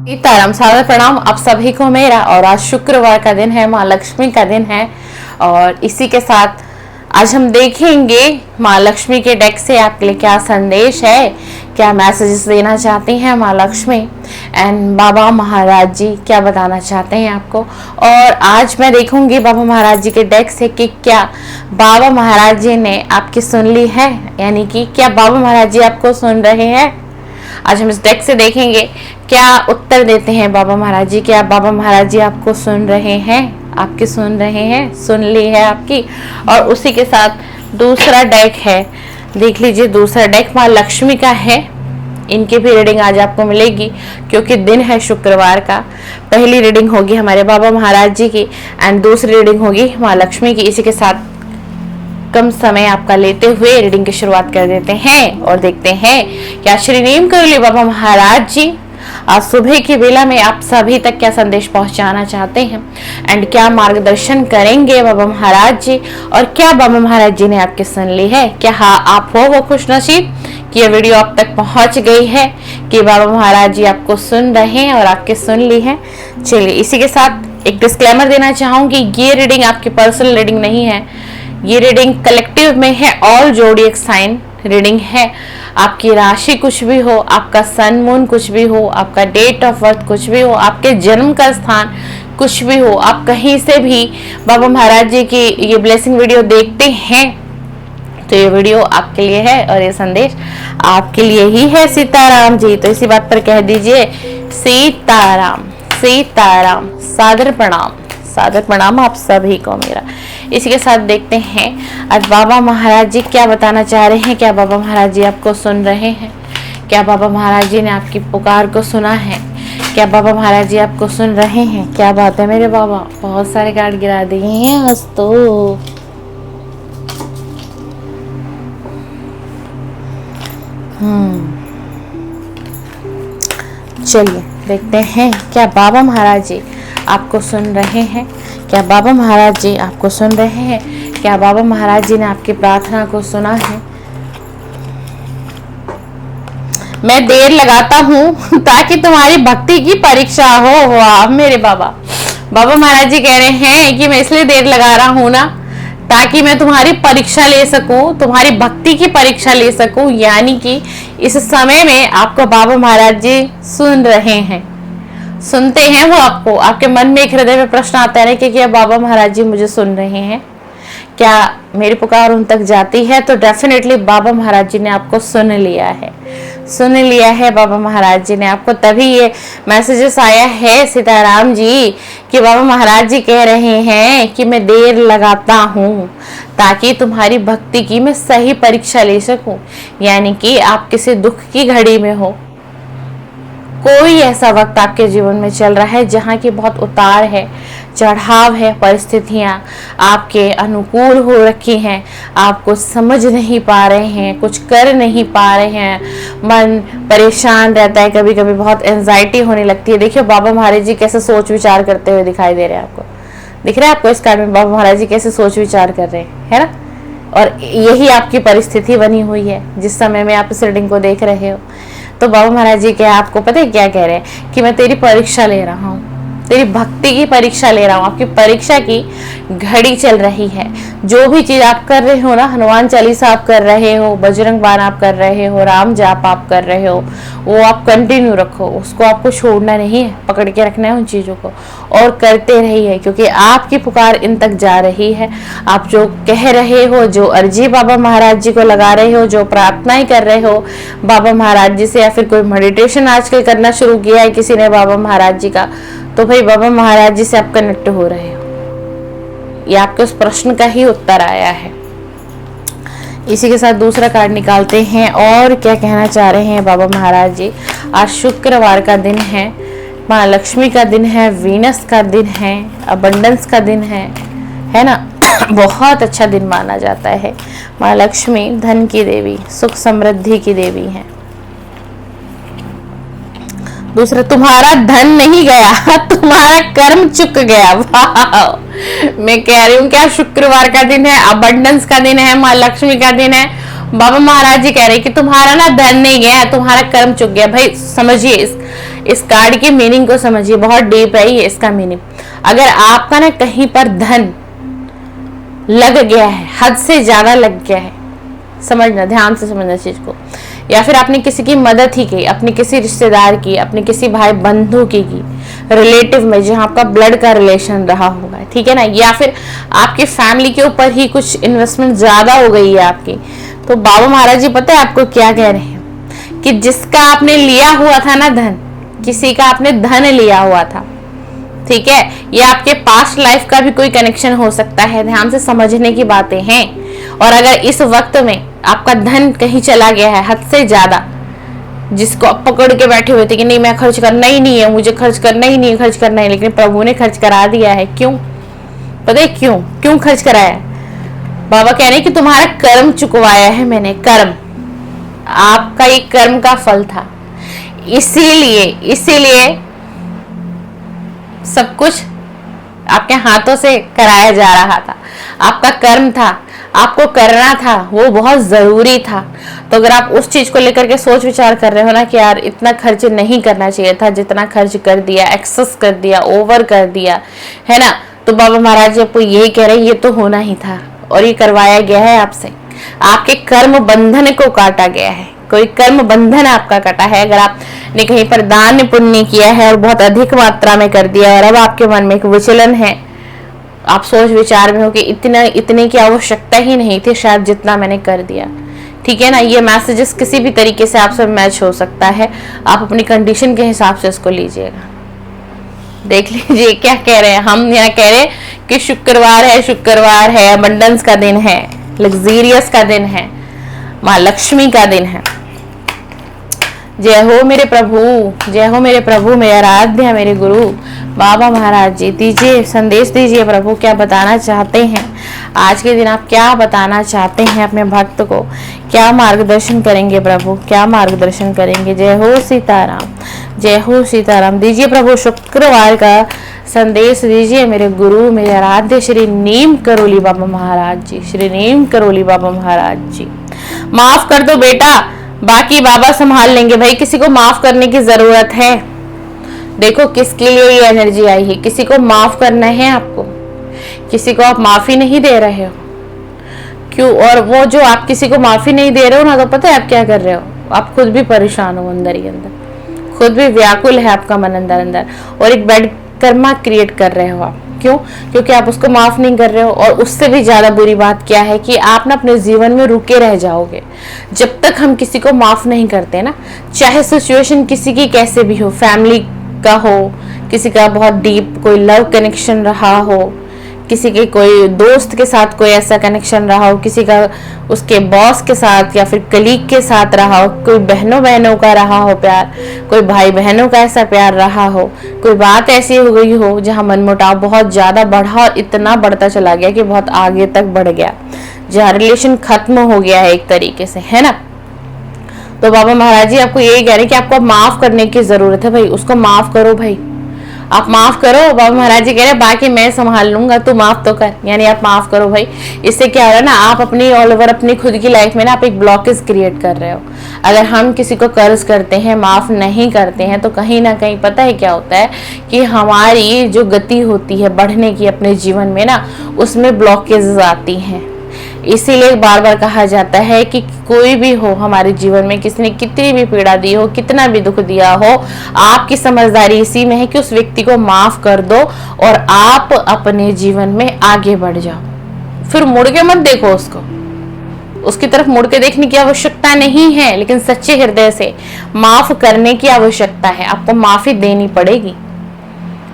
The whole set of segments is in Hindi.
सीताराम, सादर प्रणाम आप सभी को मेरा। और आज शुक्रवार का दिन है, माँ लक्ष्मी का दिन है। और इसी के साथ आज हम देखेंगे माँ लक्ष्मी के डेक से आपके लिए क्या संदेश है, क्या मैसेजेस देना चाहती हैं माँ लक्ष्मी एंड बाबा महाराज जी क्या बताना चाहते हैं आपको। और आज मैं देखूंगी बाबा महाराज जी के डेक से कि क्या बाबा महाराज जी ने आपकी सुन ली है, यानी कि क्या बाबा महाराज जी आपको सुन रहे हैं। आज हम इस डेक से देखेंगे क्या उत्तर देते हैं बाबा महाराज जी। क्या बाबा महाराज जी आपको सुन रहे हैं, आपकी सुन रहे हैं, सुन ली है आपकी। और उसी के साथ दूसरा डेक है, देख लीजिए दूसरा डेक माँ लक्ष्मी का है। इनकी भी रीडिंग आज आपको मिलेगी क्योंकि दिन है शुक्रवार का। पहली रीडिंग होगी हमारे बाबा महाराज जी की एंड दूसरी रीडिंग होगी माँ लक्ष्मी की। इसी के साथ कम समय आपका लेते हुए रीडिंग की शुरुआत कर देते हैं और देखते हैं क्या श्री नीम करोली बाबा महाराज जी आज सुबह की बेला में आप सभी तक क्या संदेश पहुंचाना चाहते हैं एंड क्या मार्गदर्शन करेंगे बाबा महाराज जी। और क्या बाबा महाराज जी ने आपकी सुन ली है। क्या हाँ आप हो वो खुशनसीब कि ये वीडियो आप तक पहुंच गई है कि बाबा महाराज जी आपको सुन रहे हैं और आपके सुन ली है। चलिए इसी के साथ एक डिस्क्लेमर देना चाहूंगी, ये रीडिंग आपकी पर्सनल रीडिंग नहीं है, ये रीडिंग कलेक्टिव में है, ऑल जोडिएक साइन रीडिंग है। आपकी राशि कुछ भी हो, आपका सन मून कुछ भी हो, आपका डेट ऑफ बर्थ कुछ भी हो, आपके जन्म का स्थान कुछ भी हो, आप कहीं से भी बाबा महाराज जी की ये ब्लेसिंग वीडियो देखते हैं तो ये वीडियो आपके लिए है और ये संदेश आपके लिए ही है। सीताराम जी, तो इसी बात पर कह दीजिए सीताराम सीताराम। सादर प्रणाम, सादर प्रणाम आप सभी को मेरा। इसी के साथ देखते हैं आज बाबा महाराज जी क्या बताना चाह रहे हैं। क्या बाबा महाराज जी आपको सुन रहे हैं, क्या बाबा महाराज जी ने आपकी पुकार को सुना है, क्या बाबा महाराज जी आपको सुन रहे हैं। क्या बात है मेरे बाबा, बहुत सारे कार्ड गिरा दिए हैं आज तो। चलिए देखते हैं क्या बाबा महाराज जी आपको सुन रहे हैं, क्या बाबा महाराज जी आपको सुन रहे हैं, क्या बाबा महाराज जी ने आपकी प्रार्थना को सुना है। मैं देर लगाता हूँ ताकि तुम्हारी भक्ति की परीक्षा हो। वाह मेरे बाबा, बाबा महाराज जी कह रहे हैं कि मैं इसलिए देर लगा रहा हूँ ना ताकि मैं तुम्हारी परीक्षा ले सकूं, तुम्हारी भक्ति की परीक्षा ले सकूं। यानी कि इस समय में आपको बाबा महाराज जी सुन रहे हैं, सुनते हैं वो आपको। आपके मन में एक हृदय में प्रश्न आता है कि क्या बाबा महाराज जी मुझे सुन रहे हैं, क्या मेरी पुकार उन तक जाती है। तो डेफिनेटली बाबा महाराज जी ने आपको सुन लिया है, सुन लिया है बाबा महाराज जी ने आपको। तभी ये मैसेजेस आया है सीताराम जी कि बाबा महाराज जी कह रहे हैं कि मैं देर लगाता हूँ ताकि तुम्हारी भक्ति की मैं सही परीक्षा ले सकूं। यानी कि आप किसी दुख की घड़ी में हो, कोई ऐसा वक्त आपके जीवन में चल रहा है जहाँ की बहुत उतार है, चढ़ाव है, परिस्थितियाँ आपके अनुकूल हो रखी हैं, आप कुछ समझ नहीं पा रहे हैं, कुछ कर नहीं पा रहे हैं, मन परेशान रहता है, कभी कभी बहुत एंजाइटी होने लगती है। देखिए बाबा महाराज जी कैसे सोच विचार करते हुए दिखाई दे रहे हैं आपको, दिख रहा है आपको इस कार्ड में बाबा महाराज जी कैसे सोच विचार कर रहे हैं, है ना। और यही आपकी परिस्थिति बनी हुई है जिस समय में आप इस रीडिंग को देख रहे हो। तो बाबा महाराज जी क्या आपको पता है क्या कह रहे हैं कि मैं तेरी परीक्षा ले रहा हूँ, तेरी भक्ति की परीक्षा ले रहा हूँ। आपकी परीक्षा की घड़ी चल रही है। जो भी चीज आप कर रहे हो ना, हनुमान चालीसा आप कर रहे हो, बजरंग बाण आप कर रहे हो, राम जाप आप कर रहे हो, वो आप कंटिन्यू रखो, उसको आपको छोड़ना नहीं है, पकड़ के रखना है उन चीजों को और करते रहिए क्योंकि आपकी पुकार इन तक जा रही है। आप जो कह रहे हो, जो अर्जी बाबा महाराज जी को लगा रहे हो, जो प्रार्थनाएं कर रहे हो बाबा महाराज जी से, या फिर कोई मेडिटेशन आजकल करना शुरू किया है किसी ने बाबा महाराज जी का, तो भाई बाबा महाराज जी से आप कनेक्ट हो रहे हो। ये आपके उस प्रश्न का ही उत्तर आया है। इसी के साथ दूसरा कार्ड निकालते हैं और क्या कहना चाह रहे हैं बाबा महाराज जी। आज शुक्रवार का दिन है, माँ लक्ष्मी का दिन है, वीनस का दिन है, अबंडेंस का दिन है ना। बहुत अच्छा दिन माना जाता है। माँ लक्ष्मी धन की देवी, सुख समृद्धि की देवी है। दूसरा, तुम्हारा धन नहीं गया, तुम्हारा कर्म चुक गया। वाह, मैं कह रही हूँ क्या शुक्रवार का दिन है, अबंडेंस का दिन है, माँ लक्ष्मी का दिन है। बाबा महाराज जी कह रहे हैं कि तुम्हारा ना धन नहीं गया, तुम्हारा कर्म चुक गया। भाई समझिए इस कार्ड की मीनिंग को समझिए, बहुत डीप है ये इसका मीनिंग। अगर आपका ना कहीं पर धन लग गया है, हद से ज्यादा लग गया है, समझना, ध्यान से समझना चीज को, या फिर आपने किसी की मदद ही की, अपने किसी रिश्तेदार की, अपने किसी भाई बंधु की रिलेटिव में जहां आपका ब्लड का रिलेशन रहा होगा, ठीक है ना, या फिर आपकी फैमिली के ऊपर ही कुछ इन्वेस्टमेंट ज्यादा हो गई है आपकी, तो बाबा महाराज जी पता है आपको क्या कह रहे हैं कि जिसका आपने लिया हुआ था ना धन, किसी का आपने धन लिया हुआ था, ठीक है, ये आपके पास्ट लाइफ का भी कोई कनेक्शन हो सकता है, ध्यान से समझने की बातें हैं। और अगर इस वक्त में आपका धन कहीं चला गया है हद से ज्यादा, जिसको आप पकड़ के बैठे हुए थे कि नहीं मैं खर्च करना ही नहीं है, मुझे खर्च करना ही नहीं है, खर्च करना है, लेकिन प्रभु ने खर्च करा दिया है। क्यों पता है क्यों खर्च कराया है? बाबा कह रहे हैं कि तुम्हारा कर्म चुकवाया है मैंने, कर्म, आपका ये कर्म का फल था, इसीलिए सब कुछ आपके हाथों से कराया जा रहा था, आपका कर्म था, आपको करना था, वो बहुत जरूरी था। तो अगर आप उस चीज को लेकर के सोच विचार कर रहे हो ना कि यार इतना खर्च नहीं करना चाहिए था, जितना खर्च कर दिया, एक्सेस कर दिया, ओवर कर दिया है ना, तो बाबा महाराज जी आपको यही कह रहे हैं ये तो होना ही था और ये करवाया गया है आपसे, आपके कर्म बंधन को काटा गया है, कोई कर्म बंधन आपका कटा है। अगर आपने कहीं पर दान पुण्य किया है और बहुत अधिक मात्रा में कर दिया और अब आपके मन में एक विचलन है, आप सोच विचार में हो कि इतने की आवश्यकता ही नहीं थी शायद जितना मैंने कर दिया, ठीक है ना, ये मैसेजेस किसी भी तरीके से आपसे मैच हो सकता है, आप अपनी कंडीशन के हिसाब से इसको लीजिएगा। देख लीजिए क्या कह रहे हैं, हम यहाँ कह रहे हैं कि शुक्रवार है, अबंडेंस का दिन है, लग्जरियस का दिन है, माँ लक्ष्मी का दिन है। जय हो मेरे प्रभु, जय हो मेरे प्रभु, मेरे आराध्य मेरे गुरु बाबा महाराज जी, दीजिए संदेश, दीजिए प्रभु, क्या बताना चाहते हैं आज के दिन, आप क्या बताना चाहते हैं अपने भक्त को, क्या मार्गदर्शन करेंगे प्रभु, क्या मार्गदर्शन करेंगे। जय हो सीताराम, जय हो सीताराम। दीजिए प्रभु शुक्रवार का संदेश दीजिए मेरे गुरु, मेरे आराध्य श्री नीम करोली बाबा महाराज जी, श्री नीम करोली बाबा महाराज जी। माफ कर दो बेटा, बाकी बाबा संभाल लेंगे। भाई किसी को माफ करने की जरूरत है, देखो किसके लिए ये एनर्जी आई है, किसी को माफ करना है आपको, किसी को आप माफी नहीं दे रहे हो, क्यों? और वो जो आप किसी को माफी नहीं दे रहे हो ना, तो पता है आप क्या कर रहे हो, आप खुद भी परेशान हो अंदर ही अंदर, खुद भी व्याकुल है आपका मन अंदर अंदर, और एक बैड कर्मा क्रिएट कर रहे हो आप। क्यों? क्योंकि आप उसको माफ नहीं कर रहे हो। और उससे भी ज्यादा बुरी बात क्या है कि आप ना अपने जीवन में रुके रह जाओगे जब तक हम किसी को माफ नहीं करते ना, चाहे सिचुएशन किसी की कैसे भी हो, फैमिली का हो, किसी का बहुत डीप कोई लव कनेक्शन रहा हो, किसी के कोई दोस्त के साथ कोई ऐसा कनेक्शन रहा हो, किसी का उसके बॉस के साथ या फिर कलीग के साथ रहा हो, कोई बहनों का रहा हो प्यार, कोई भाई बहनों का ऐसा प्यार रहा हो, कोई बात ऐसी हो गई हो जहां मनमुटाव बहुत ज्यादा बढ़ा और इतना बढ़ता चला गया कि बहुत आगे तक बढ़ गया, जहां रिलेशन खत्म हो गया है एक तरीके से, है ना। तो बाबा महाराज जी आपको यही कह रहे हैं कि आपको माफ करने की जरूरत है भाई, उसको माफ करो भाई, आप माफ करो। बाबा महाराज जी कह रहे हैं बाकी मैं संभाल लूंगा, तू माफ तो कर, यानी आप माफ करो भाई। इससे क्या हो रहा है ना, आप अपनी ऑल ओवर अपनी खुद की लाइफ में ना आप एक ब्लॉकेज क्रिएट कर रहे हो। अगर हम किसी को कर्ज करते हैं, माफ नहीं करते हैं, तो कहीं ना कहीं पता है क्या होता है कि हमारी जो गति होती है बढ़ने की अपने जीवन में ना, उसमें ब्लॉकेज आती हैं। इसीलिए बार बार कहा जाता है कि कोई भी हो हमारे जीवन में, किसी ने कितनी भी पीड़ा दी हो, कितना भी दुख दिया हो, आपकी समझदारी इसी में है कि उस व्यक्ति को माफ कर दो और आप अपने जीवन में आगे बढ़ जाओ। फिर मुड़ के मत देखो उसको, उसकी तरफ मुड़ के देखने की आवश्यकता नहीं है, लेकिन सच्चे हृदय से माफ करने की आवश्यकता है। आपको माफी देनी पड़ेगी।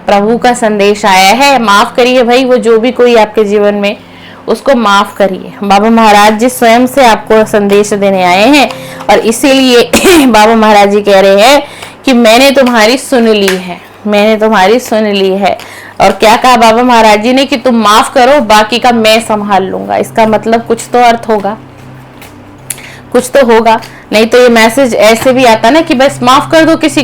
प्रभु का संदेश आया है, माफ करिए भाई, वो जो भी कोई आपके जीवन में, उसको माफ करिए। बाबा महाराज जी स्वयं से आपको संदेश देने आए हैं और इसीलिए बाबा महाराज जी कह रहे हैं कि मैंने तुम्हारी सुन ली है, मैंने तुम्हारी सुन ली है। और क्या कहा बाबा महाराज जी ने कि तुम माफ करो, बाकी का मैं संभाल लूंगा। इसका मतलब कुछ तो अर्थ होगा, कुछ तो होगा, नहीं तो ये मैसेज ऐसे भी आता ना कि बस माफ कर दो किसी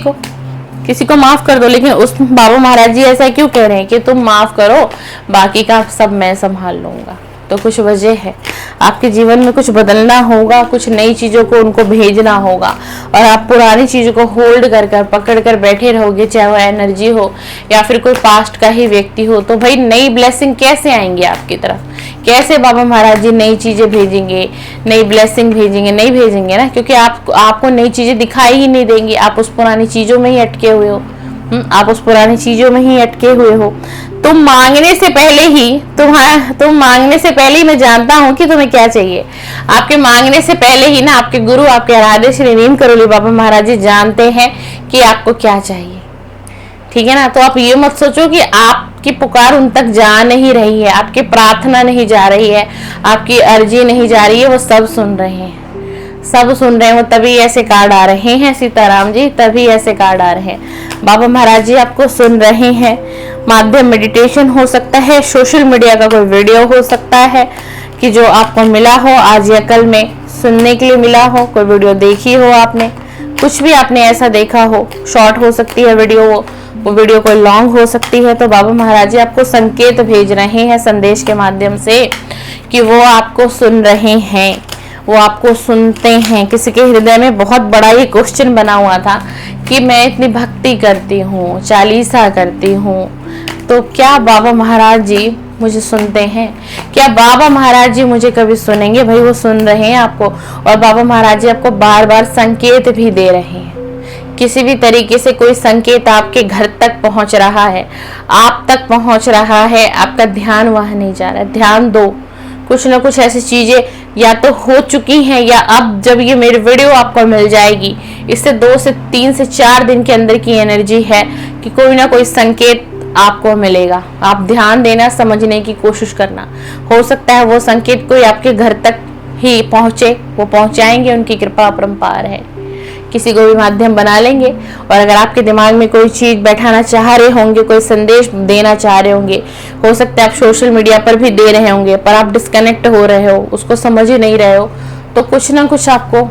को माफ कर दो। लेकिन उस बाबा महाराज जी ऐसा क्यों कह रहे हैं कि तुम माफ करो, बाकी का सब मैं संभाल लूंगा। तो कुछ वजह है। आपके जीवन में कुछ बदलना होगा, कुछ नई चीजों को उनको भेजना होगा, और आप पुरानी चीजों को होल्ड कर पकड़ कर बैठे रहोगे, चाहे वो एनर्जी हो या फिर कोई पास्ट का ही व्यक्ति हो, तो भाई नई ब्लेसिंग कैसे आएंगे आपकी तरफ? कैसे बाबा महाराज जी नई चीजें भेजेंगे, नई ब्लेसिंग भेजेंगे? नहीं भेजेंगे ना, क्योंकि आपको नई चीजें दिखाई ही नहीं देंगी। आप उस पुरानी चीजों में ही अटके हुए हो। आप उस पुरानी चीजों में ही अटके हुए हो। तुम मांगने से पहले ही मैं जानता हूँ कि तुम्हें क्या चाहिए। आपके मांगने से पहले ही ना आपके गुरु, आपके आराध्य श्री नीम करोली बाबा महाराज जी जानते हैं कि आपको क्या चाहिए। ठीक है ना? तो आप ये मत सोचो कि आपकी पुकार उन तक जा नहीं रही है, आपकी प्रार्थना नहीं जा रही है, आपकी अर्जी नहीं जा रही है। वो सब सुन रहे हैं, सब सुन रहे हैं। वो तभी ऐसे कार्ड आ रहे हैं सीताराम जी, तभी ऐसे कार्ड आ रहे हैं। बाबा महाराज जी आपको सुन रहे हैं। माध्यम मेडिटेशन हो सकता है, सोशल मीडिया का कोई वीडियो हो सकता है कि जो आपको मिला हो आज या कल में, सुनने के लिए मिला हो, कोई वीडियो देखी हो आपने, कुछ भी आपने ऐसा देखा हो। शॉर्ट हो सकती है वीडियो, वो वीडियो कोई लॉन्ग हो सकती है। तो बाबा महाराज जी आपको संकेत भेज रहे हैं संदेश के माध्यम से कि वो आपको सुन रहे हैं, वो आपको सुनते हैं। किसी के हृदय में बहुत बड़ा ये क्वेश्चन बना हुआ था कि मैं इतनी भक्ति करती हूँ, चालीसा करती हूँ, तो क्या बाबा महाराज जी मुझे सुनते हैं? क्या बाबा महाराज जी मुझे कभी सुनेंगे? भाई वो सुन रहे हैं आपको, और बाबा महाराज जी आपको बार बार संकेत भी दे रहे हैं। किसी भी तरीके से कोई संकेत आपके घर तक पहुंच रहा है, आप तक पहुंच रहा है, आपका ध्यान वहां नहीं जा रहा है। ध्यान दो, कुछ ना कुछ ऐसी चीजें या तो हो चुकी हैं, या अब जब ये मेरी वीडियो आपको मिल जाएगी, इससे 2 से 3 से 4 दिन के अंदर की एनर्जी है कि कोई ना कोई संकेत आपको मिलेगा। आप ध्यान देना, समझने की कोशिश करना। हो सकता है वो संकेत कोई आपके घर तक ही पहुंचे, वो पहुंचाएंगे, उनकी कृपा अपरंपार है। किसी को भी माध्यम बना लेंगे। और अगर आपके दिमाग में कोई चीज बैठाना चाह रहे होंगे, कोई संदेश देना चाह रहे होंगे, हो सकता है आप सोशल मीडिया पर भी दे रहे होंगे, पर आप डिस्कनेक्ट हो रहे हो, उसको समझ ही नहीं रहे हो, तो कुछ ना कुछ आपको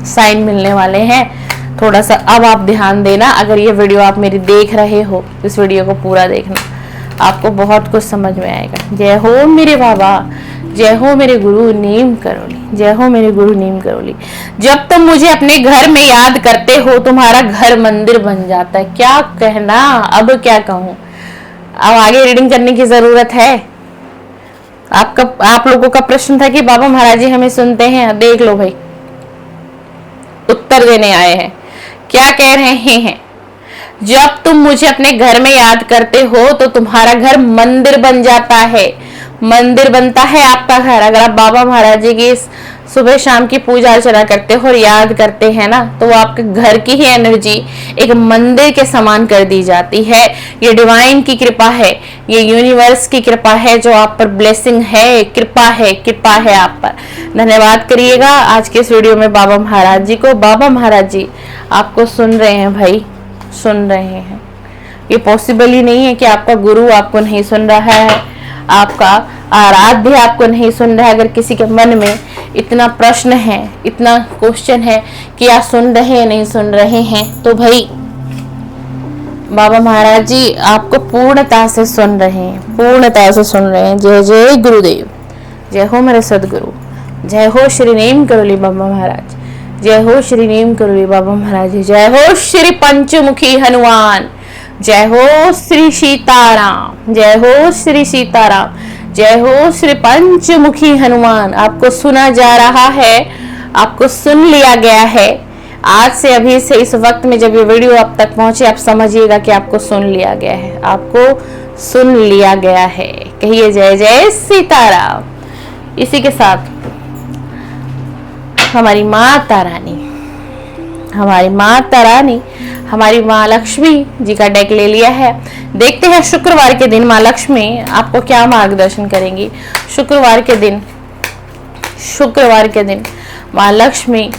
साइन मिलने वाले हैं। थोड़ा सा अब आप ध्यान देना। अगर ये वीडियो आप मेरी देख रहे हो, इस वीडियो को पूरा देखना, आपको बहुत कुछ समझ में आएगा। जय हो मेरे बाबा, जय हो मेरे गुरु नीम करोली, जय हो मेरे गुरु नीम करोली। जब तुम मुझे अपने घर में याद करते हो, तुम्हारा घर मंदिर बन जाता है। क्या कहना, अब क्या कहूं? अब आगे रीडिंग करने की जरूरत है। आप लोगों का प्रश्न था कि बाबा महाराज जी हमें सुनते हैं। देख लो भाई, उत्तर देने आए हैं। क्या कह रहे हैं? जब तुम मुझे अपने घर में याद करते हो तो तुम्हारा घर मंदिर बन जाता है। मंदिर बनता है आपका घर। अगर आप बाबा महाराज जी की सुबह शाम की पूजा अर्चना करते हो और याद करते हैं ना, तो वो आपके घर की ही एनर्जी एक मंदिर के समान कर दी जाती है। ये डिवाइन की कृपा है, ये यूनिवर्स की कृपा है जो आप पर ब्लेसिंग है, कृपा है आप पर। धन्यवाद करिएगा आज के इस वीडियो में बाबा महाराज जी को। बाबा महाराज जी आपको सुन रहे हैं भाई, सुन रहे हैं। ये पॉसिबल ही नहीं है कि आपका गुरु आपको नहीं सुन रहा है, आपका आराध्य आपको नहीं सुन रहा है। अगर किसी के मन में इतना प्रश्न है, इतना क्वेश्चन है कि आप सुन रहे हैं नहीं सुन रहे हैं, तो भाई बाबा महाराज जी आपको पूर्णता से सुन रहे हैं, पूर्णता से सुन रहे हैं। जय जय गुरुदेव, जय हो मेरे सदगुरु, जय हो श्री नीम करोली बाबा महाराज, जय हो श्री नीम करोली बाबा महाराज, जय हो श्री पंचमुखी हनुमान, जय हो श्री सीताराम, जय हो श्री सीताराम, जय हो श्री पंचमुखी हनुमान। आपको सुना जा रहा है, आपको सुन लिया गया है। आज से, अभी से, इस वक्त में जब ये वीडियो आप तक पहुंचे, आप समझिएगा कि आपको सुन लिया गया है, आपको सुन लिया गया है। कहिए जय जय सीताराम। इसी के साथ हमारी माता रानी, हमारी माता रानी, हमारी माँ लक्ष्मी जी का डेक ले लिया है। देखते हैं शुक्रवार के दिन माँ लक्ष्मी आपको क्या मार्गदर्शन करेंगी। शुक्रवार के दिन माँ लक्ष्मी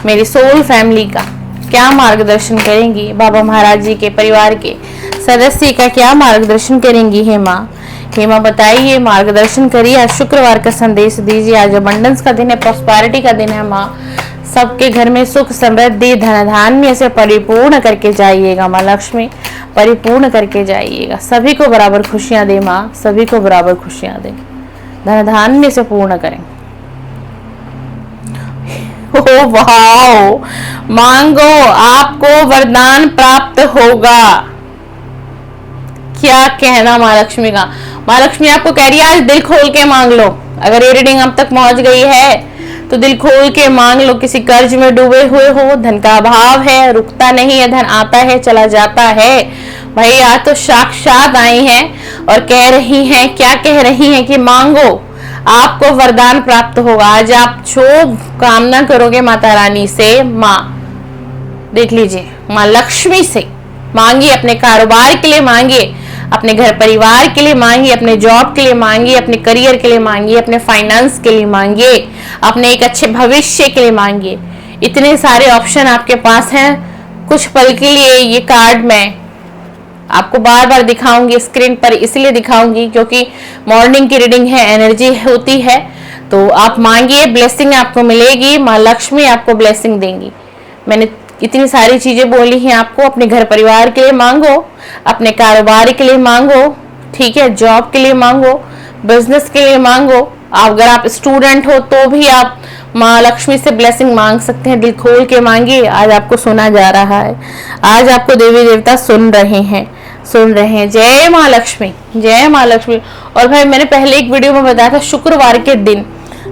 मेरी सोल फैमिली का क्या मार्गदर्शन करेंगी, बाबा महाराज जी के परिवार के सदस्य का क्या मार्गदर्शन करेंगी। हेमा बताइए, मार्गदर्शन करिए। आज शुक्रवार का संदेश दीजिए। आज अबंडेंस का दिन है, प्रॉस्पेरिटी का दिन है। माँ सबके घर में सुख समृद्धि धन धान्य से परिपूर्ण करके जाइएगा। माँ लक्ष्मी परिपूर्ण करके जाइएगा। सभी को बराबर खुशियां दे माँ, सभी को बराबर खुशियां दे, धन धान्य से पूर्ण करें। ओ वाओ, मांगो आपको वरदान प्राप्त होगा। क्या कहना माँ लक्ष्मी का। माँ लक्ष्मी आपको कह रही है आज दिल खोल के मांग लो। अगर ये रीडिंग अब तक पहुंच गई है तो दिल खोल के मांग लो। किसी कर्ज में डूबे हुए हो, धन का अभाव है, रुकता नहीं है, धन आता है चला जाता है। भाई आज तो साक्षात आई हैं और कह रही हैं, क्या कह रही हैं कि मांगो आपको वरदान प्राप्त होगा। आज आप जो कामना करोगे माता रानी से, माँ देख लीजिए, माँ लक्ष्मी से मांगिए, अपने कारोबार के लिए मांगिए, अपने घर परिवार के लिए मांगिए, अपने जॉब के लिए मांगिए, अपने करियर के लिए मांगिए, अपने फाइनेंस के लिए मांगिए, अपने एक अच्छे भविष्य के लिए मांगिए। इतने सारे ऑप्शन आपके पास हैं। कुछ पल के लिए ये कार्ड मैं आपको बार बार दिखाऊंगी स्क्रीन पर, इसलिए दिखाऊंगी क्योंकि मॉर्निंग की रीडिंग है, एनर्जी होती है। तो आप मांगिए, ब्लेसिंग आपको मिलेगी, माँ लक्ष्मी आपको ब्लेसिंग देंगी। मैंने इतनी सारी चीजें बोली हैं आपको। अपने घर परिवार के लिए मांगो, अपने कारोबार के लिए मांगो, ठीक है, जॉब के लिए मांगो, बिजनेस के लिए मांगो। अगर आप स्टूडेंट हो तो भी आप माँ लक्ष्मी से ब्लेसिंग मांग सकते हैं। दिल खोल के मांगिए, आज आपको सुना जा रहा है, आज आपको देवी देवता सुन रहे हैं, सुन रहे हैं। जय माँ लक्ष्मी, जय माँ लक्ष्मी। और भाई मैंने पहले एक वीडियो में बताया था, शुक्रवार के दिन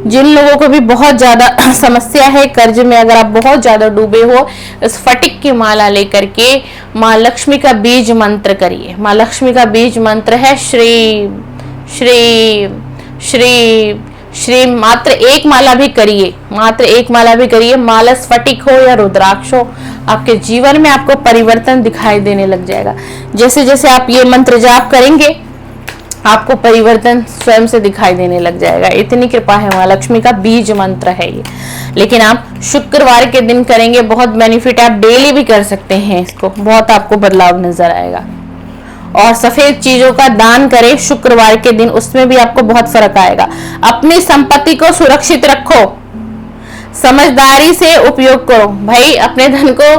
जिन लोगों को भी बहुत ज्यादा समस्या है कर्ज में, अगर आप बहुत ज्यादा डूबे हो, इस फटिक की माला लेकर के माँ लक्ष्मी का बीज मंत्र करिए। माँ लक्ष्मी का बीज मंत्र है श्री श्री श्री श्री। मात्र एक माला भी करिए, मात्र एक माला भी करिए। माला स्फटिक हो या रुद्राक्ष हो, आपके जीवन में आपको परिवर्तन दिखाई देने लग जाएगा। जैसे जैसे आप ये मंत्र जाप करेंगे आपको परिवर्तन स्वयं से दिखाई देने लग जाएगा। इतनी कृपा है, माँ लक्ष्मी का बीज मंत्र है ये। लेकिन आप शुक्रवार के दिन करेंगे, बहुत बेनिफिट है। आप डेली भी कर सकते हैं इसको, बहुत आपको बदलाव नजर आएगा। और सफेद चीजों का दान करें शुक्रवार के दिन, उसमें भी आपको बहुत फर्क आएगा। अपनी संपत्ति को सुरक्षित रखो, समझदारी से उपयोग करो। भाई अपने धन को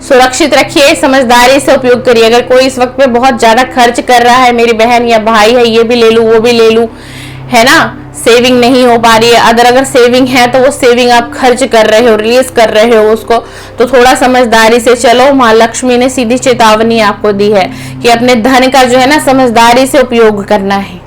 सुरक्षित रखिए, समझदारी से उपयोग करिए। अगर कोई इस वक्त पे बहुत ज्यादा खर्च कर रहा है, मेरी बहन या भाई है, ये भी ले लूं वो भी ले लूं, है ना, सेविंग नहीं हो पा रही है। अगर सेविंग है तो वो सेविंग आप खर्च कर रहे हो, रिलीज कर रहे हो उसको, तो थोड़ा समझदारी से चलो। माँ लक्ष्मी ने सीधी चेतावनी आपको दी है कि अपने धन का जो है ना समझदारी से उपयोग करना है।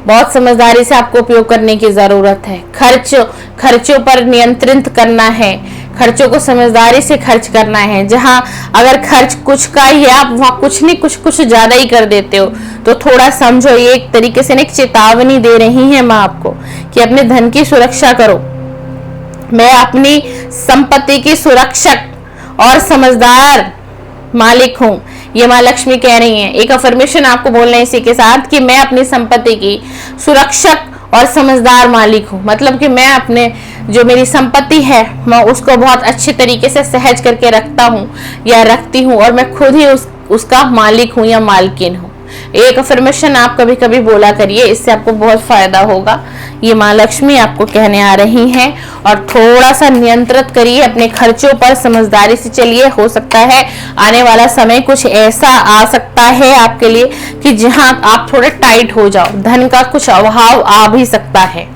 बहुत समझदारी से आपको उपयोग करने की जरूरत है। खर्चों पर नियंत्रित करना है, खर्चों को समझदारी से खर्च करना है। जहां अगर खर्च कुछ का ही है, आप वहां कुछ नहीं कुछ ज्यादा ही कर देते हो, तो थोड़ा समझो। ये एक तरीके से एक चेतावनी दे रही है माँ आपको कि अपने धन की सुरक्षा करो। मैं अपनी संपत्ति की सुरक्षक और समझदार मालिक हूँ, ये माँ लक्ष्मी कह रही हैं। एक अफर्मेशन आपको बोलना है इसी के साथ कि मैं अपनी संपत्ति की सुरक्षक और समझदार मालिक हूँ। मतलब कि मैं अपने जो मेरी संपत्ति है मैं उसको बहुत अच्छे तरीके से सहज करके रखता हूँ या रखती हूँ, और मैं खुद ही उसका मालिक हूँ या मालकिन हूँ। एक अफर्मेशन आप कभी कभी बोला करिए, इससे आपको बहुत फायदा होगा। ये माँ लक्ष्मी आपको कहने आ रही हैं। और थोड़ा सा नियंत्रित करिए अपने खर्चों पर, समझदारी से चलिए। हो सकता है आने वाला समय कुछ ऐसा आ सकता है आपके लिए कि जहां आप थोड़े टाइट हो जाओ, धन का कुछ अभाव आ भी सकता है,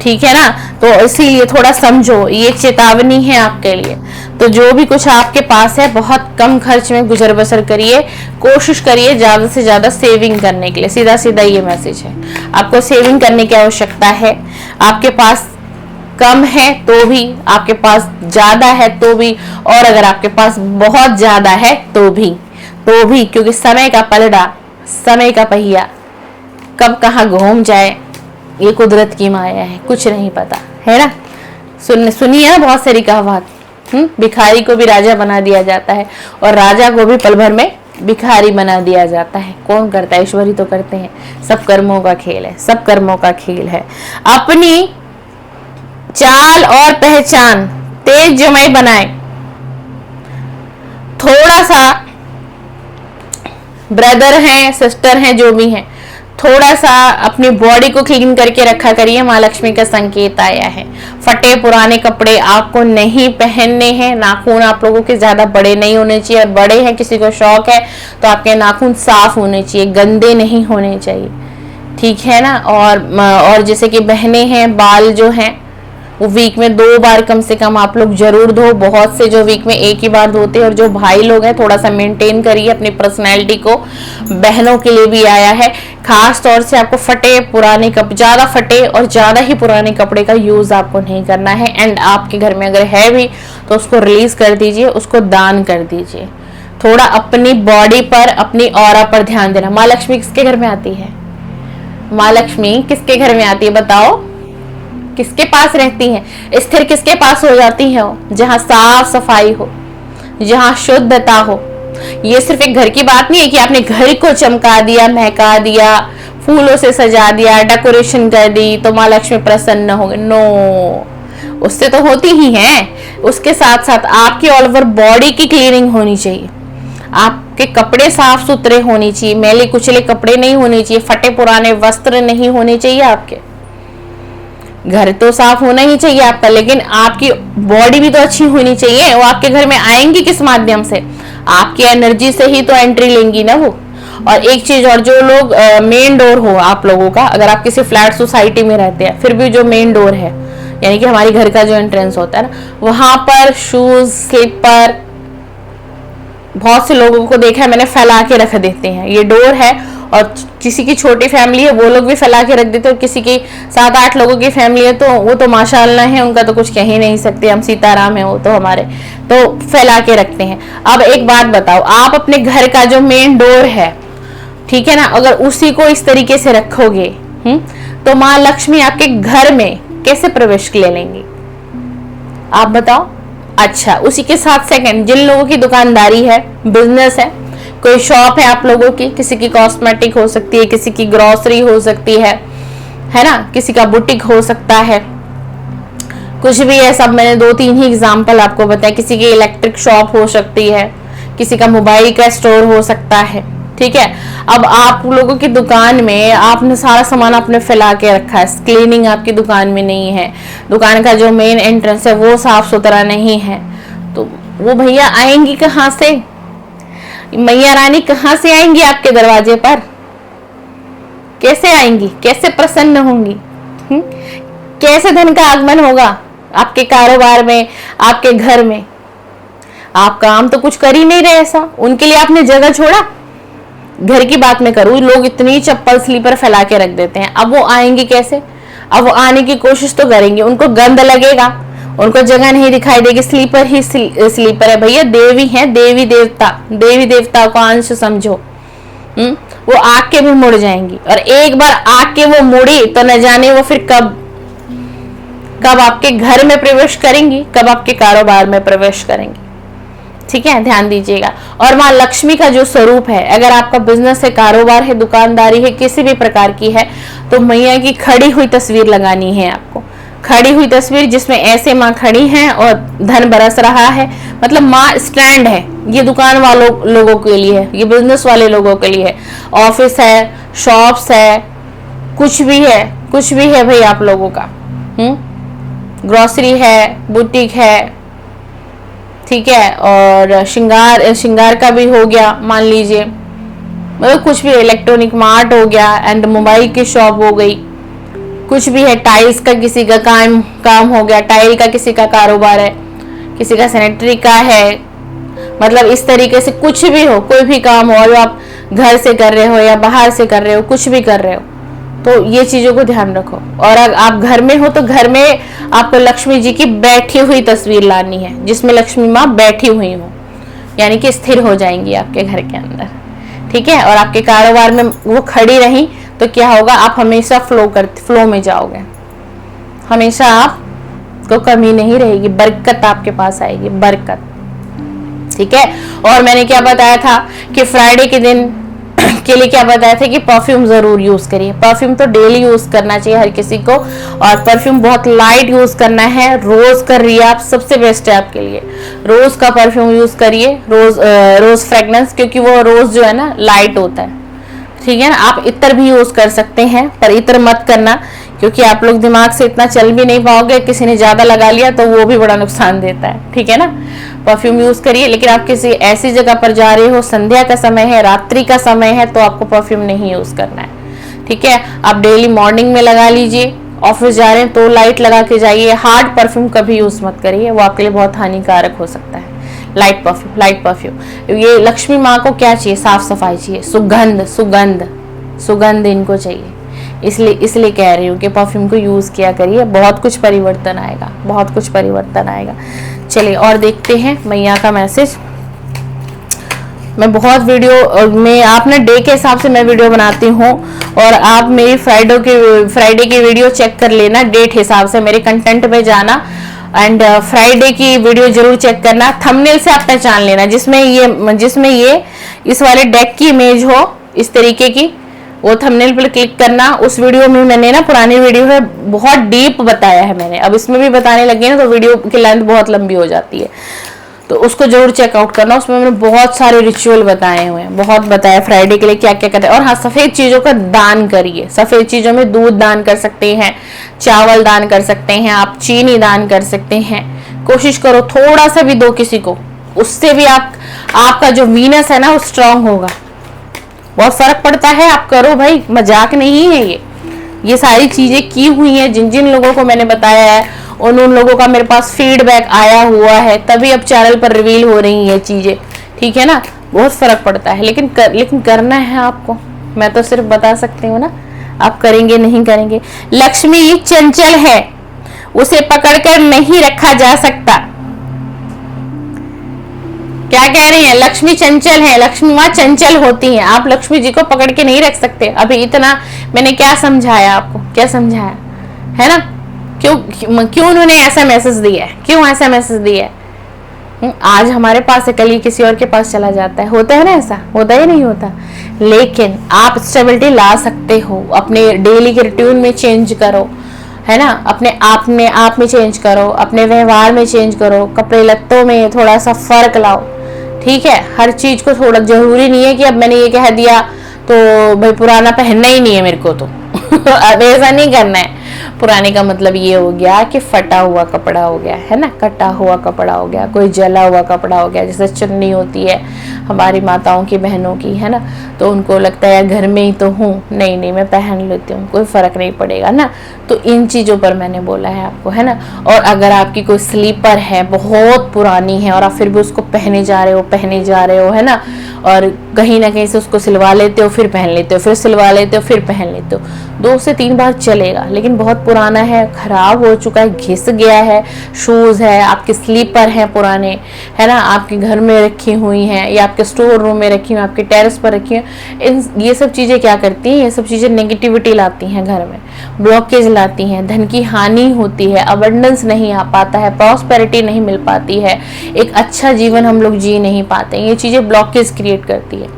ठीक है ना। तो इसीलिए थोड़ा समझो, ये चेतावनी है आपके लिए। तो जो भी कुछ आपके पास है बहुत कम खर्च में गुजर बसर करिए, कोशिश करिए ज्यादा से ज्यादा सेविंग करने के लिए। सीधा सीधा ये मैसेज है, आपको सेविंग करने की आवश्यकता है। आपके पास कम है तो भी, आपके पास ज्यादा है तो भी, और अगर आपके पास बहुत ज्यादा है तो भी, क्योंकि समय का पलड़ा, समय का पहिया कब कहाँ घूम जाए ये कुदरत की माया है, कुछ नहीं पता, है ना। सुनिए ना बहुत सारी कहावत। भिखारी को भी राजा बना दिया जाता है और राजा को भी पल भर में भिखारी बना दिया जाता है। कौन करता है? ईश्वर ही तो करते हैं। सब कर्मों का खेल है, सब कर्मों का खेल है। अपनी चाल और पहचान तेजमय बनाए। थोड़ा सा ब्रदर हैं, सिस्टर हैं, जो भी हैं, थोड़ा सा अपनी बॉडी को क्लीन करके रखा करिए, माँ लक्ष्मी का संकेत आया है। फटे पुराने कपड़े आपको नहीं पहनने हैं। नाखून आप लोगों के ज्यादा बड़े नहीं होने चाहिए, और बड़े हैं किसी को शौक है तो आपके नाखून साफ होने चाहिए, गंदे नहीं होने चाहिए, ठीक है ना। और जैसे कि बहनें हैं, बाल जो हैं वो वीक में 2 बार कम से कम आप लोग जरूर धो। बहुत से जो वीक में 1 ही बार धोते हैं। और जो भाई लोग हैं थोड़ा सा मेंटेन करिए अपनी पर्सनैलिटी को। बहनों के लिए भी आया है, खास तौर से आपको फटे पुराने कपड़े, ज्यादा फटे और ज्यादा ही पुराने कपड़े का यूज आपको नहीं करना है। एंड आपके घर में अगर है भी तो उसको रिलीज कर दीजिए, उसको दान कर दीजिए। थोड़ा अपनी बॉडी पर, अपनी ऑरा पर ध्यान देना। माँ लक्ष्मी किसके घर में आती है? माँ लक्ष्मी किसके घर में आती है बताओ? किसके पास रहती हैं? स्थिर किसके पास हो जाती है? जहां साफ सफाई हो, जहां शुद्धता हो। ये सिर्फ एक घर की बात नहीं है कि आपने घर को चमका दिया, महका दिया, फूलों से सजा दिया, डेकोरेशन कर दी तो माँ लक्ष्मी प्रसन्न होंगे। नो, उससे तो होती ही है। उसके साथ साथ आपकी ऑल ओवर बॉडी की क्लीनिंग होनी चाहिए। आपके कपड़े साफ सुथरे होने चाहिए, मैले कुचले कपड़े नहीं होने चाहिए, फटे पुराने वस्त्र नहीं होने चाहिए। आपके घर तो साफ होना ही चाहिए आपका, लेकिन आपकी बॉडी भी तो अच्छी होनी चाहिए। वो आपके घर में आएंगी किस माध्यम से? आपकी एनर्जी से ही तो एंट्री लेंगी ना वो। और एक चीज और, जो लोग मेन डोर हो आप लोगों का, अगर आप किसी फ्लैट सोसाइटी में रहते हैं, फिर भी जो मेन डोर है यानी कि हमारे घर का जो एंट्रेंस होता है ना, वहां पर शूज, स्लीपर, बहुत से लोगों को देखा है मैंने फैला के रख देते हैं। ये डोर है, और किसी की छोटी फैमिली है वो लोग भी फैला के रख देते हैं, और किसी की 7-8 लोगों की फैमिली है तो वो तो माशाअल्लाह है, उनका तो कुछ कह ही नहीं सकते। हम सीताराम है वो तो हमारे, तो फैला के रखते हैं। अब एक बात बताओ, आप अपने घर का जो मेन डोर है, ठीक है ना, अगर उसी को इस तरीके से रखोगे तो माँ लक्ष्मी आपके घर में कैसे प्रवेश ले लेंगी? आप बताओ। अच्छा, उसी के साथ सेकंड, जिन लोगों की दुकानदारी है, बिजनेस है, कोई शॉप है आप लोगों की, किसी की कॉस्मेटिक हो सकती है, किसी की ग्रोसरी हो सकती है ना, किसी का बुटीक हो सकता है, कुछ भी है। सब मैंने 2-3 ही एग्जांपल आपको बताया। किसी की इलेक्ट्रिक शॉप हो सकती है, किसी का मोबाइल का स्टोर हो सकता है, ठीक है। अब आप लोगों की दुकान में आपने सारा सामान आपने फैला के रखा है, क्लीनिंग आपकी दुकान में नहीं है, दुकान का जो मेन एंट्रेंस है वो साफ सुथरा नहीं है, तो वो भैया आएंगी कहाँ से? मैया रानी कहाँ से आएंगी आपके दरवाजे पर? कैसे आएंगी? कैसे प्रसन्न होंगी? कैसे धन का आगमन होगा आपके कारोबार में, आपके घर में? आप काम तो कुछ कर ही नहीं रहे ऐसा, उनके लिए आपने जगह छोड़ा। घर की बात मैं करूं, लोग इतनी चप्पल स्लीपर फैला के रख देते हैं, अब वो आएंगे कैसे? अब वो आने की कोशिश तो करेंगे, उनको गंद लगेगा, उनको जगह नहीं दिखाई देगी। स्लीपर ही स्लीपर है भैया, देवी है, देवी देवता को अंश समझो। वो आग के भी मुड़ जाएंगी, और एक बार आग के वो मुड़ी तो न जाने वो फिर कब आपके घर में प्रवेश करेंगी, कब आपके कारोबार में प्रवेश करेंगी, ठीक है, ध्यान दीजिएगा। और माँ लक्ष्मी का जो स्वरूप है, अगर आपका बिजनेस है, कारोबार है, दुकानदारी है, किसी भी प्रकार की है, तो मैया की खड़ी हुई तस्वीर लगानी है आपको। खड़ी हुई तस्वीर जिसमें ऐसे माँ खड़ी हैं और धन बरस रहा है, मतलब माँ स्टैंड है। ये दुकान वालों लोगों के लिए है, ये बिजनेस वाले लोगों के लिए है, ऑफिस है, शॉप्स है, कुछ भी है भाई आप लोगों का। ग्रोसरी है, बुटीक है, ठीक है, और श्रृंगार का भी हो गया मान लीजिए, मतलब कुछ भी, इलेक्ट्रॉनिक मार्ट हो गया, एंड मोबाइल की शॉप हो गई, कुछ भी है, टाइल्स का किसी का काम हो गया, टाइल का किसी का कारोबार है, किसी का सैनिटरी का है, मतलब इस तरीके से कुछ भी हो, कोई भी काम हो, और आप घर से कर रहे हो या बाहर से कर रहे हो, कुछ भी कर रहे हो, तो ये चीजों को ध्यान रखो। और अगर आप घर में हो तो घर में आपको लक्ष्मी जी की बैठी हुई तस्वीर लानी है, जिसमें लक्ष्मी माँ बैठी हुई हो, यानी कि स्थिर हो जाएंगी आपके घर के अंदर, ठीक है। और आपके कारोबार में वो खड़ी रही तो क्या होगा, आप हमेशा फ्लो में जाओगे, हमेशा आपको कमी नहीं रहेगी, बरकत आपके पास आएगी, बरकत, ठीक है। और मैंने क्या बताया था कि फ्राइडे के दिन के लिए क्या बताया था कि परफ्यूम जरूर यूज करिए। परफ्यूम तो डेली यूज करना चाहिए हर किसी को, और परफ्यूम बहुत लाइट यूज करना है। रोज कर रही है आप, सबसे बेस्ट है आपके लिए, रोज का परफ्यूम यूज करिए, रोज फ्रेग्रेंस, क्योंकि वो रोज जो है ना लाइट होता है, ठीक है ना। आप इत्र भी यूज कर सकते हैं, पर इत्र मत करना, क्योंकि आप लोग दिमाग से इतना चल भी नहीं पाओगे, किसी ने ज्यादा लगा लिया तो वो भी बड़ा नुकसान देता है, ठीक है ना। परफ्यूम यूज करिए, लेकिन आप किसी ऐसी जगह पर जा रहे हो, संध्या का समय है, रात्रि का समय है, तो आपको परफ्यूम नहीं यूज करना है, ठीक है। आप डेली मॉर्निंग में लगा लीजिए, ऑफिस जा रहे हैं तो लाइट लगा के जाइए। हार्ड परफ्यूम कभी यूज मत करिए, वो आपके लिए बहुत हानिकारक हो सकता है। Light perfume, light perfume. ये लक्ष्मी माँ को क्या चाहिए? साफ सफाई चाहिए, सुगंध, सुगंध, सुगंध इनको चाहिए। इसलिए कह रही हूँ कि परफ्यूम को यूज किया करिए, बहुत कुछ परिवर्तन आएगा, बहुत कुछ परिवर्तन आएगा। चलिए और देखते हैं मैया का मैसेज। मैं बहुत वीडियो में, आपने डे के हिसाब से मैं वीडियो बनाती हूँ, और आप मेरी फ्राइडे की वीडियो चेक कर लेना, डेट हिसाब से मेरे कंटेंट में जाना, एंड फ्राइडे की वीडियो जरूर चेक करना। थंबनेल से आप पहचान लेना, जिसमें ये इस वाले डेक की इमेज हो इस तरीके की, वो थंबनेल पर क्लिक करना। उस वीडियो में मैंने ना, पुरानी वीडियो है, बहुत डीप बताया है मैंने, अब इसमें भी बताने लगी ना तो वीडियो की लेंथ बहुत लंबी हो जाती है, तो उसको जरूर चेकआउट करना। उसमें मैंने बहुत सारे रिचुअल बताए हुए हैं, बहुत बताया फ्राइडे के लिए क्या क्या करते हैं। और हाँ, सफेद चीजों का दान करिए। सफेद चीजों में दूध दान कर सकते हैं, चावल दान कर सकते हैं, आप चीनी दान कर सकते हैं। कोशिश करो थोड़ा सा भी दो किसी को, उससे भी आपका जो वीनस है ना वो स्ट्रांग होगा, बहुत फर्क पड़ता है। आप करो भाई, मजाक नहीं है ये सारी चीजें की हुई हैं। जिन जिन लोगों को मैंने बताया है उन लोगों का मेरे पास फीडबैक आया हुआ है, तभी अब चैनल पर रिवील हो रही है चीजें, ठीक है ना। बहुत फर्क पड़ता है, लेकिन करना है आपको। मैं तो सिर्फ बता सकती हूँ ना, आप करेंगे नहीं करेंगे। लक्ष्मी चंचल है, उसे पकड़कर नहीं रखा जा सकता। क्या कह रही हैं? लक्ष्मी चंचल है, लक्ष्मी माँ चंचल होती हैं, आप लक्ष्मी जी को पकड़ के नहीं रख सकते। अभी इतना मैंने क्या समझाया आपको, क्या समझाया है ना। क्यों उन्होंने ऐसा मैसेज दिया है, क्यों ऐसा मैसेज दिया है? आज हमारे पास है, कल ही किसी और के पास चला जाता है, होता है ना, ऐसा होता ही नहीं होता। लेकिन आप स्टेबिलिटी ला सकते हो, अपने डेली के रूटीन में चेंज करो, है ना, अपने आप में चेंज करो, अपने व्यवहार में चेंज करो, कपड़े लत्तों में थोड़ा सा फर्क लाओ, ठीक है। हर चीज को थोड़ा, जरूरी नहीं है कि अब मैंने ये कह दिया तो भाई पुराना पहनना ही नहीं है मेरे को, तो अब ऐसा नहीं करना है। पुराने का मतलब ये हो गया कि फटा हुआ कपड़ा हो गया, है ना, कटा हुआ कपड़ा हो गया, कोई जला हुआ कपड़ा हो गया। जैसे चुन्नी होती है हमारी माताओं की, बहनों की, है ना, तो उनको लगता है घर में ही तो हूँ, नहीं मैं पहन लेती हूँ, कोई फर्क नहीं पड़ेगा ना। तो इन चीजों पर मैंने बोला है आपको, है ना। और अगर आपकी कोई स्लीपर है, बहुत पुरानी है, और आप फिर भी उसको पहने जा रहे हो, है ना, और कहीं ना कहीं से उसको सिलवा लेते हो, फिर पहन लेते हो, फिर सिलवा लेते हो, फिर पहन लेते हो, 2 से 3 बार चलेगा। लेकिन बहुत पुराना है, खराब हो चुका है, घिस गया है, शूज है, आपके स्लीपर हैं पुराने, है ना, आपके घर में रखी हुई हैं, या आपके स्टोर रूम में रखी हुई, आपके टेरेस पर रखी हुई, ये सब चीजें क्या करती हैं? ये सब चीजें नेगेटिविटी लाती हैं घर में, ब्लॉकेज लाती हैं, धन की हानि होती है, अबंडेंस नहीं आ पाता है, प्रॉस्पेरिटी नहीं मिल पाती है, एक अच्छा जीवन हम लोग जी नहीं पाते। ये चीजें ब्लॉकेज क्रिएट करती है,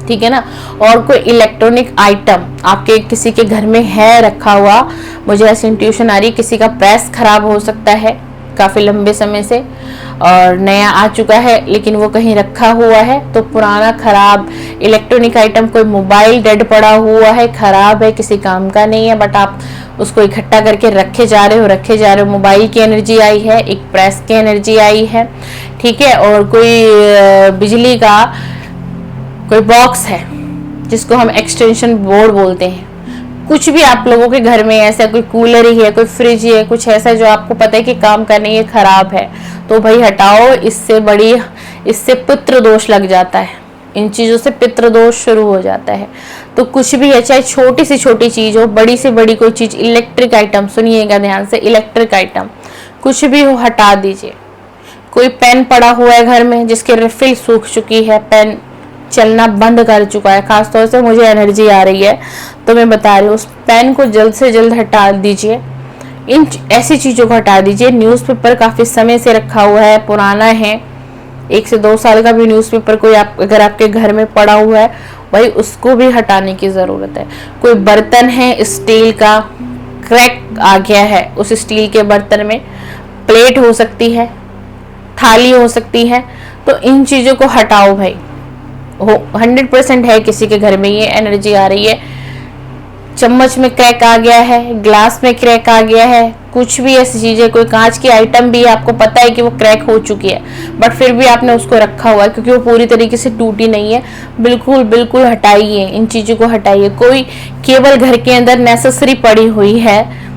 ठीक है ना। और कोई इलेक्ट्रॉनिक आइटम आपके किसी के घर में है रखा हुआ, मुझे ऐसी इंट्यूशन आ रही है, किसी का प्रेस खराब हो सकता है काफी लंबे समय से, और नया आ चुका है लेकिन वो कहीं रखा हुआ है, तो पुराना खराब इलेक्ट्रॉनिक आइटम, कोई मोबाइल डेड पड़ा हुआ है, खराब है, किसी काम का नहीं है, बट आप उसको इकट्ठा करके रखे जा रहे हो। मोबाइल की एनर्जी आई है, एक प्रेस की एनर्जी आई है, ठीक है। और कोई बिजली का कोई बॉक्स है जिसको हम एक्सटेंशन बोर्ड बोलते हैं, कुछ भी आप लोगों के घर में ऐसा, कोई कूलर ही है, कोई फ्रिज ही है, कुछ ऐसा जो आपको पता है कि काम करने ये खराब है, तो भाई हटाओ। इससे पितृ दोष लग जाता है, इन चीजों से पितृ दोष शुरू हो जाता है। तो कुछ भी है, चाहे छोटी से छोटी चीज हो, बड़ी से बड़ी कोई चीज, इलेक्ट्रिक आइटम, सुनिएगा ध्यान से, इलेक्ट्रिक आइटम कुछ भी हो हटा दीजिए। कोई पेन पड़ा हुआ है घर में जिसकी रिफिल सूख चुकी है, पेन चलना बंद कर चुका है, खासतौर से मुझे एनर्जी आ रही है तो मैं बता रही हूँ, उस पेन को जल्द से जल्द हटा दीजिए। इन ऐसी चीजों को हटा दीजिए। न्यूज़पेपर काफी समय से रखा हुआ है, पुराना है, 1 से 2 साल का भी न्यूज़पेपर कोई अगर आपके घर में पड़ा हुआ है, भाई उसको भी हटाने की जरूरत है। कोई बर्तन है स्टील का, क्रैक आ गया है उस स्टील के बर्तन में, प्लेट हो सकती है, थाली हो सकती है, तो इन चीजों को हटाओ भाई, हो 100% है किसी के घर में ये एनर्जी आ रही है। चम्मच में क्रैक आ गया है, ग्लास में क्रैक आ गया है, कुछ भी ऐसी चीज है, कोई कांच की आइटम भी है, आपको पता है कि वो क्रैक हो चुकी है, बट फिर भी आपने उसको रखा हुआ है क्योंकि वो पूरी तरीके से टूटी नहीं है। बिल्कुल बिल्कुल हटाइए, इन चीजों को हटाइए। कोई केवल घर के अंदर नेसेसरी पड़ी हुई है,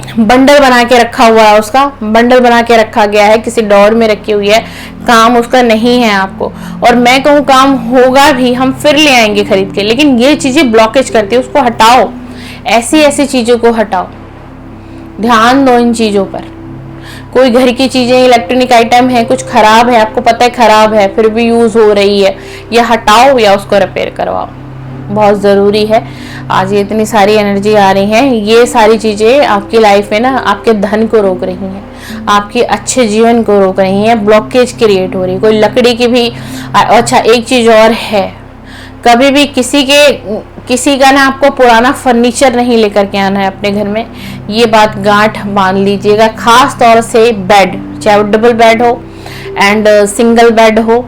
बंडल बना के रखा हुआ है, उसका बंडल बना के रखा गया है, किसी डॉर में रखी हुई है, काम उसका नहीं है आपको, और मैं कहूँ काम होगा भी, हम फिर ले आएंगे खरीद के, लेकिन ये चीजें ब्लॉकेज करती है, उसको हटाओ। ऐसी ऐसी चीजों को हटाओ, ध्यान दो इन चीजों पर। कोई घर की चीजें, इलेक्ट्रॉनिक आइटम है, कुछ खराब है, आपको पता है खराब है, फिर भी यूज हो रही है, या हटाओ या उसको रिपेयर करवाओ, बहुत ज़रूरी है। आज ये इतनी सारी एनर्जी आ रही है, ये सारी चीज़ें आपकी लाइफ में ना आपके धन को रोक रही हैं, आपके अच्छे जीवन को रोक रही हैं, ब्लॉकेज क्रिएट हो रही है। कोई लकड़ी की भी अच्छा, एक चीज़ और है, कभी भी किसी का ना आपको पुराना फर्नीचर नहीं लेकर के आना है अपने घर में, ये बात गांठ बांध लीजिएगा। खास तौर से बेड, चाहे वो डबल बेड हो एंड सिंगल बेड हो,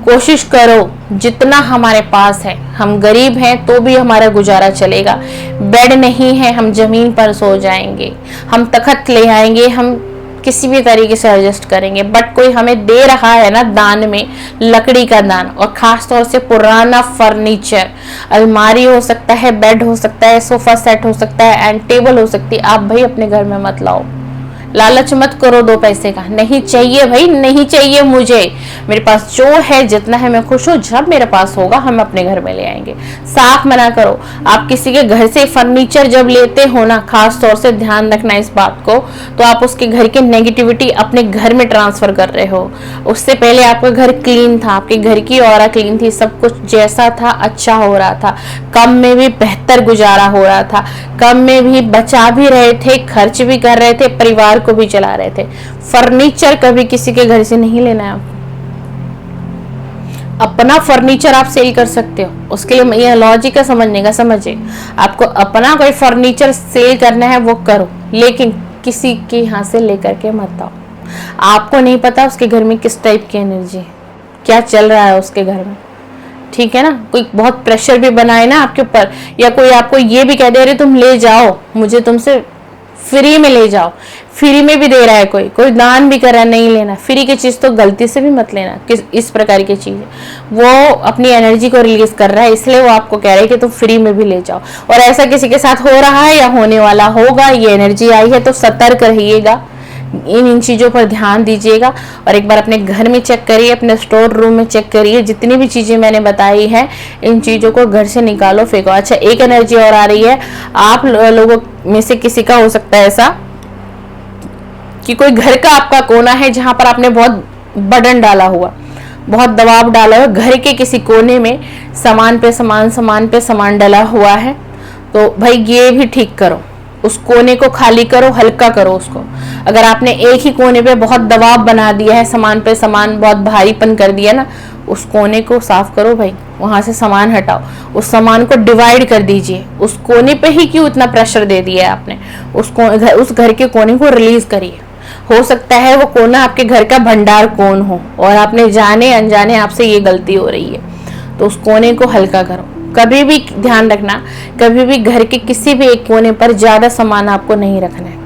कोशिश करो जितना हमारे पास है, हम गरीब हैं तो भी हमारा गुजारा चलेगा। बेड नहीं है, हम जमीन पर सो जाएंगे, हम तखत ले आएंगे, हम किसी भी तरीके से एडजस्ट करेंगे, बट कोई हमें दे रहा है ना दान में, लकड़ी का दान, और खास तौर से पुराना फर्नीचर, अलमारी हो सकता है, बेड हो सकता है, सोफा सेट हो सकता है, एंड टेबल हो सकती है, आप भाई अपने घर में मत लाओ। लालच मत करो 2 पैसे का, नहीं चाहिए भाई, नहीं चाहिए मुझे, मेरे पास जो है जितना है मैं खुश हूँ, जब मेरे पास होगा हम अपने घर में ले आएंगे। साफ मना करो। आप किसी के घर से फर्नीचर जब लेते हो ना, खास तौर से ध्यान रखना इस बात को, तो आप उसके घर की नेगेटिविटी अपने घर में ट्रांसफर कर रहे हो। उससे पहले आपका घर क्लीन था, आपके घर की ऑरा क्लीन थी, सब कुछ जैसा था अच्छा हो रहा था, कम में भी बेहतर गुजारा हो रहा था, कम में भी बचा भी रहे थे, खर्च भी कर रहे थे, परिवार को भी चला रहे थे। फर्नीचर कभी किसी के घर से नहीं लेना है आपको। अपना फर्नीचर आप सेल कर सकते हो, उसके लिए ये लॉजिक है, समझने का समझिए। आपको अपना कोई फर्नीचर सेल करना है वो करो, लेकिन किसी के यहाँ से लेकर के मत आओ। आपको नहीं पता उसके घर में किस टाइप की एनर्जी है, क्या चल रहा है उसके घर में, ठीक है ना। कोई बहुत प्रेशर भी बनाए ना आपके ऊपर, या कोई आपको ये भी कह दे रहे तुम ले जाओ, मुझे तुमसे फ्री में ले जाओ, फ्री में भी दे रहा है, कोई दान भी कर रहा है, नहीं लेना फ्री की चीज, तो गलती से भी मत लेना। इस प्रकार की चीज वो अपनी एनर्जी को रिलीज कर रहा है, इसलिए वो आपको कह रहा है कि तुम फ्री में भी ले जाओ। और ऐसा किसी के साथ हो रहा है या होने वाला होगा, ये एनर्जी आई है, तो सतर्क रहिएगा, इन चीज़ों पर ध्यान दीजिएगा। और एक बार अपने घर में चेक करिए, अपने स्टोर रूम में चेक करिए, जितनी भी चीज़ें मैंने बताई हैं इन चीज़ों को घर से निकालो, फेंको। अच्छा, एक एनर्जी और आ रही है, आप लोगों में से किसी का हो सकता है ऐसा कि कोई घर का आपका कोना है जहां पर आपने बहुत बर्डन डाला हुआ, बहुत दबाव डाला हुआ, घर के किसी कोने में सामान पे सामान डला हुआ है, तो भाई ये भी ठीक करो, उस कोने को खाली करो, हल्का करो उसको। अगर आपने एक ही कोने पे बहुत दबाव बना दिया है, सामान पे सामान बहुत भारीपन कर दिया ना, उस कोने को साफ करो भाई, वहां से सामान हटाओ, उस सामान को डिवाइड कर दीजिए। उस कोने पे ही क्यों इतना प्रेशर दे दिया है आपने, उस घर के कोने को रिलीज करिए। हो सकता है वो कोना आपके घर का भंडार कोण हो और आपने जाने अनजाने आपसे ये गलती हो रही है, तो उस कोने को हल्का करो। कभी भी ध्यान रखना, कभी भी घर के किसी भी एक कोने पर ज्यादा सामान आपको नहीं रखना है।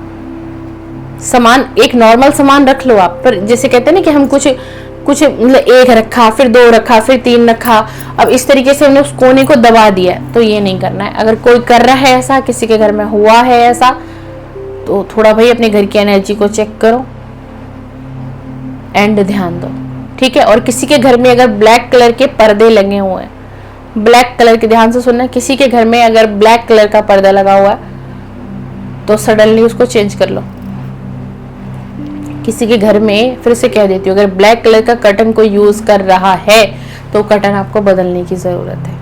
सामान एक नॉर्मल सामान रख लो आप, पर जैसे कहते हैं ना कि हम कुछ मतलब एक रखा, फिर 2 रखा, फिर 3 रखा, अब इस तरीके से हमने उस कोने को दबा दिया, तो ये नहीं करना है। अगर कोई कर रहा है ऐसा, किसी के घर में हुआ है ऐसा, तो थोड़ा भाई अपने घर की एनर्जी को चेक करो एंड ध्यान दो, ठीक है। और किसी के घर में अगर ब्लैक कलर के पर्दे लगे हुए हैं, ब्लैक कलर के, ध्यान से सुनना, किसी के घर में अगर ब्लैक कलर का पर्दा लगा हुआ है तो सडनली उसको चेंज कर लो। किसी के घर में, फिर से कह देती हूँ, अगर ब्लैक कलर का कर्टन कोई यूज कर रहा है तो कर्टन आपको बदलने की जरूरत है।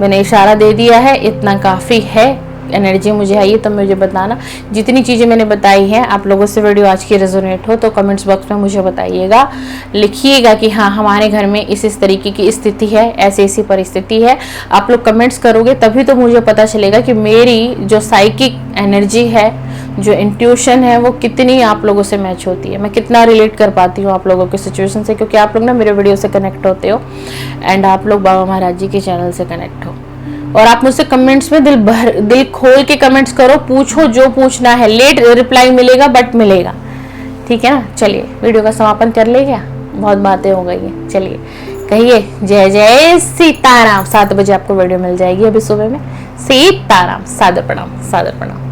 मैंने इशारा दे दिया है, इतना काफी है। एनर्जी मुझे आई है तो मुझे बताना। जितनी चीज़ें मैंने बताई हैं, आप लोगों से वीडियो आज की रेजोनेट हो तो कमेंट्स बॉक्स में मुझे बताइएगा, लिखिएगा कि हाँ हमारे घर में इस तरीके की स्थिति है, ऐसी परिस्थिति है। आप लोग कमेंट्स करोगे तभी तो मुझे पता चलेगा कि मेरी जो साइकिक एनर्जी है, जो इंट्यूशन है वो कितनी आप लोगों से मैच होती है, मैं कितना रिलेट कर पाती हूँ आप लोगों की सिचुएशन से, क्योंकि आप लोग ना मेरे वीडियो से कनेक्ट होते हो एंड आप लोग बाबा महाराज जी के चैनल से कनेक्ट हो। और आप मुझसे कमेंट्स में दिल खोल के कमेंट्स करो, पूछो जो पूछना है। लेट रिप्लाई मिलेगा बट मिलेगा, ठीक है ना। चलिए वीडियो का समापन कर ले, क्या बहुत बातें हो गई है। चलिए कहिए जय जय सीताराम। 7 बजे आपको वीडियो मिल जाएगी अभी सुबह में। सीताराम। सादर प्रणाम, सादर प्रणाम।